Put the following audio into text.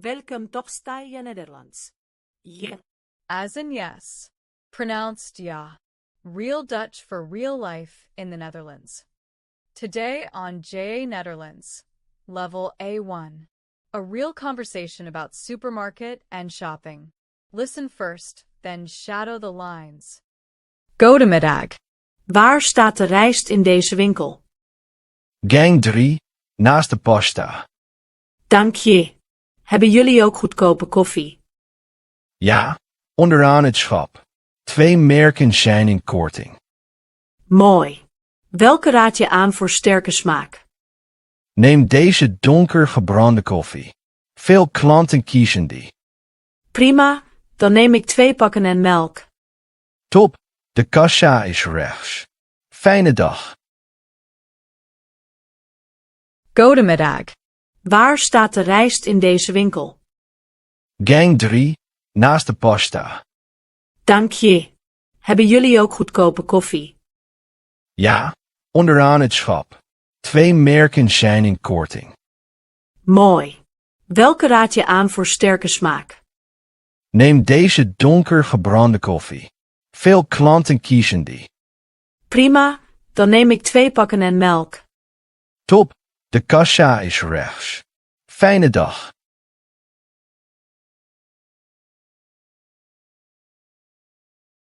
Welkom toch sta JaNederlands. Ja. As in yes. Pronounced ja. Real Dutch for real life in the Netherlands. Today on JaNederlands, Level A1. A real conversation about supermarket and shopping. Listen first, then shadow the lines. Goedemiddag. Waar staat de rijst in deze winkel? Gang 3, naast de pasta. Dank je. Hebben jullie ook goedkope koffie? Ja, onderaan het schap. 2 merken zijn in korting. Mooi. Welke raad je aan voor sterke smaak? Neem deze donker gebrande koffie. Veel klanten kiezen die. Prima, dan neem ik 2 pakken en melk. Top, de kassa is rechts. Fijne dag. Goedemiddag. Waar staat de rijst in deze winkel? Gang 3, naast de pasta. Dank je. Hebben jullie ook goedkope koffie? Ja, onderaan het schap. 2 merken zijn in korting. Mooi. Welke raad je aan voor sterke smaak? Neem deze donker gebrande koffie. Veel klanten kiezen die. Prima, dan neem ik 2 pakken en melk. Top, de kassa is rechts. Fijne dag.